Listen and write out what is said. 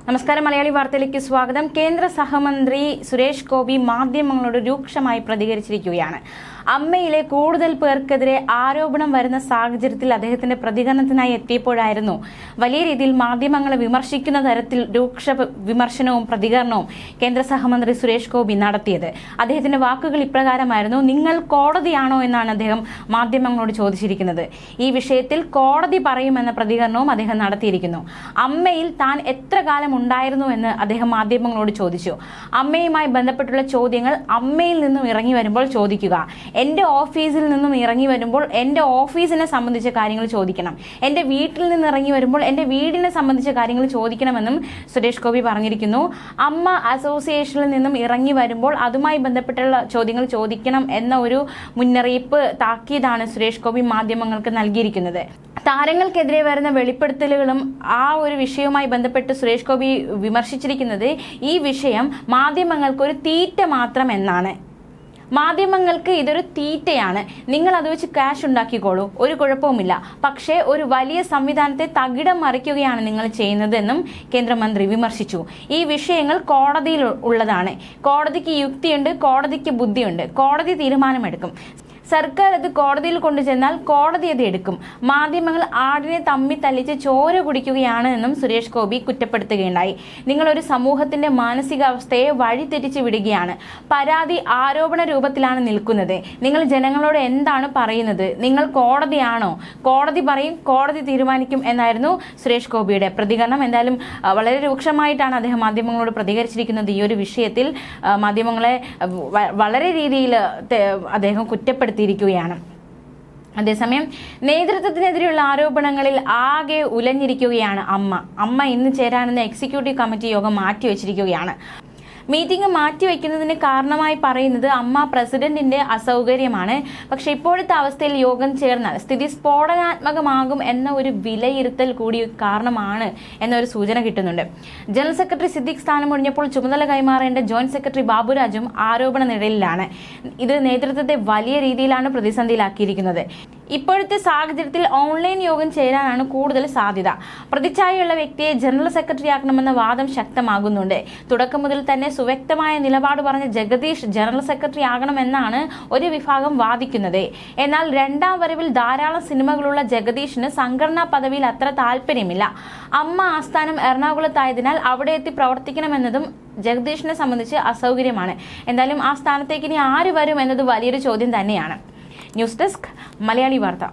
നമസ്കാരം. മലയാളി വാർത്തയിലേക്ക് സ്വാഗതം. കേന്ദ്ര സഹമന്ത്രി സുരേഷ് ഗോപി മാധ്യമങ്ങളോട് രൂക്ഷമായി പ്രതികരിച്ചിരിക്കുകയാണ്. അമ്മയിലെ കൂടുതൽ പേർക്കെതിരെ ആരോപണം വരുന്ന സാഹചര്യത്തിൽ അദ്ദേഹത്തിന്റെ പ്രതികരണത്തിനായി എത്തിയപ്പോഴായിരുന്നു വലിയ രീതിയിൽ മാധ്യമങ്ങളെ വിമർശിക്കുന്ന തരത്തിൽ രൂക്ഷ വിമർശനവും പ്രതികരണവും കേന്ദ്ര സഹമന്ത്രി സുരേഷ് ഗോപി നടത്തിയത്. അദ്ദേഹത്തിന്റെ വാക്കുകൾ ഇപ്രകാരമായിരുന്നു: നിങ്ങൾ കോടതിയാണോ എന്നാണ് അദ്ദേഹം മാധ്യമങ്ങളോട് ചോദിച്ചിരിക്കുന്നത്. ഈ വിഷയത്തിൽ കോടതി പറയുമെന്ന പ്രതികരണവും അദ്ദേഹം നടത്തിയിരിക്കുന്നു. അമ്മയിൽ താൻ എത്ര കാലം ഉണ്ടായിരുന്നു എന്ന് അദ്ദേഹം മാധ്യമങ്ങളോട് ചോദിച്ചു. അമ്മയുമായി ബന്ധപ്പെട്ടുള്ള ചോദ്യങ്ങൾ അമ്മയിൽ നിന്നും ഇറങ്ങി വരുമ്പോൾ ചോദിക്കുക. എൻ്റെ ഓഫീസിൽ നിന്നും ഇറങ്ങി വരുമ്പോൾ എൻ്റെ ഓഫീസിനെ സംബന്ധിച്ച കാര്യങ്ങൾ ചോദിക്കണം. എൻ്റെ വീട്ടിൽ നിന്ന് ഇറങ്ങി വരുമ്പോൾ എൻ്റെ വീടിനെ സംബന്ധിച്ച കാര്യങ്ങൾ ചോദിക്കണമെന്നും സുരേഷ് ഗോപി പറഞ്ഞിരിക്കുന്നു. അമ്മ അസോസിയേഷനിൽ നിന്നും ഇറങ്ങി വരുമ്പോൾ അതുമായി ബന്ധപ്പെട്ടുള്ള ചോദ്യങ്ങൾ ചോദിക്കണം എന്ന ഒരു മുന്നറിയിപ്പ്, താക്കീതാണ് സുരേഷ് ഗോപി മാധ്യമങ്ങൾക്ക് നൽകിയിരിക്കുന്നത്. താരങ്ങൾക്കെതിരെ വരുന്ന വെളിപ്പെടുത്തലുകളും ആ ഒരു വിഷയവുമായി ബന്ധപ്പെട്ട് സുരേഷ് ഗോപി വിമർശിച്ചിരിക്കുന്നത് ഈ വിഷയം മാധ്യമങ്ങൾക്ക് ഒരു തീറ്റ മാത്രം എന്നാണ്. മാധ്യമങ്ങൾക്ക് ഇതൊരു തീറ്റയാണ്. നിങ്ങൾ അത് വെച്ച് ക്യാഷ് ഉണ്ടാക്കിക്കോളൂ, ഒരു കുഴപ്പവുമില്ല. പക്ഷേ ഒരു വലിയ സംവിധാനത്തെ തകിടം മറിക്കുകയാണ് നിങ്ങൾ ചെയ്യുന്നതെന്നും കേന്ദ്രമന്ത്രി വിമർശിച്ചു. ഈ വിഷയങ്ങൾ കോടതിയിൽ ഉള്ളതാണ്. കോടതിക്ക് യുക്തിയുണ്ട്, കോടതിക്ക് ബുദ്ധിയുണ്ട്. കോടതി തീരുമാനമെടുക്കും. സർക്കാർ അത് കോടതിയിൽ കൊണ്ടുചെന്നാൽ കോടതി അത് എടുക്കും. മാധ്യമങ്ങൾ ആടിനെ തമ്മി തല്ലിച്ച് ചോര കുടിക്കുകയാണ് എന്നും സുരേഷ് ഗോപി കുറ്റപ്പെടുത്തുകയുണ്ടായി. നിങ്ങളൊരു സമൂഹത്തിന്റെ മാനസികാവസ്ഥയെ വഴിതെറ്റിച്ച് വിടുകയാണ്. പരാതി ആരോപണ രൂപത്തിലാണ് നിൽക്കുന്നത്. നിങ്ങൾ ജനങ്ങളോട് എന്താണ് പറയുന്നത്? നിങ്ങൾ കോടതിയാണോ? കോടതി പറയും, കോടതി തീരുമാനിക്കും എന്നായിരുന്നു സുരേഷ് ഗോപിയുടെ പ്രതികരണം. എന്തായാലും വളരെ രൂക്ഷമായിട്ടാണ് അദ്ദേഹം മാധ്യമങ്ങളോട് പ്രതികരിച്ചിരിക്കുന്നത്. ഈ ഒരു വിഷയത്തിൽ മാധ്യമങ്ങളെ വളരെ രീതിയിൽ അദ്ദേഹം കുറ്റപ്പെടുത്തി. അതേസമയം നേതൃത്വത്തിനെതിരെയുള്ള ആരോപണങ്ങളിൽ ആകെ ഉലഞ്ഞിരിക്കുകയാണ് അമ്മ ഇന്ന് ചേരാനെന്ന എക്സിക്യൂട്ടീവ് കമ്മിറ്റി യോഗം മാറ്റിവെച്ചിരിക്കുകയാണ്. മീറ്റിംഗ് മാറ്റിവെക്കുന്നതിന് കാരണമായി പറയുന്നത് അമ്മ പ്രസിഡന്റിന്റെ അസൗകര്യമാണ്. പക്ഷെ ഇപ്പോഴത്തെ അവസ്ഥയിൽ യോഗം ചേർന്നാൽ സ്ഥിതി സ്ഫോടനാത്മകമാകും എന്ന ഒരു വിലയിരുത്തൽ കൂടി കാരണമാണ് എന്നൊരു സൂചന കിട്ടുന്നുണ്ട്. ജനറൽ സെക്രട്ടറി സിദ്ദിഖ് സ്ഥാനം ഒഴിഞ്ഞപ്പോൾ ചുമതല കൈമാറേണ്ട ജോയിന്റ് സെക്രട്ടറി ബാബുരാജും ആരോപണ നിഴലിലാണ്. ഇത് നേതൃത്വത്തെ വലിയ രീതിയിലാണ് പ്രതിസന്ധിയിലാക്കിയിരിക്കുന്നത്. ഇപ്പോഴത്തെ സാഹചര്യത്തിൽ ഓൺലൈൻ യോഗം ചേരാനാണ് കൂടുതൽ സാധ്യത. പ്രതിച്ഛായയുള്ള വ്യക്തിയെ ജനറൽ സെക്രട്ടറി ആക്കണമെന്ന വാദം ശക്തമാകുന്നുണ്ട്. തുടക്കം മുതൽ തന്നെ സുവ്യക്തമായ നിലപാട് പറഞ്ഞ ജഗദീഷ് ജനറൽ സെക്രട്ടറി ആകണമെന്നാണ് ഒരു വിഭാഗം വാദിക്കുന്നത്. എന്നാൽ രണ്ടാം വരവിൽ ധാരാളം സിനിമകളുള്ള ജഗദീഷിന് സംഘടനാ പദവിയിൽ അത്ര താല്പര്യമില്ല. അമ്മ ആസ്ഥാനം എറണാകുളത്തായതിനാൽ അവിടെ എത്തി പ്രവർത്തിക്കണമെന്നതും ജഗദീഷിനെ സംബന്ധിച്ച് അസൗകര്യമാണ്. എന്തായാലും ആ സ്ഥാനത്തേക്ക് ഇനി ആര് വരും എന്നത് വലിയൊരു ചോദ്യം തന്നെയാണ്. ന്യൂസ് ഡെസ്ക് മലയാളി വാർത്ത.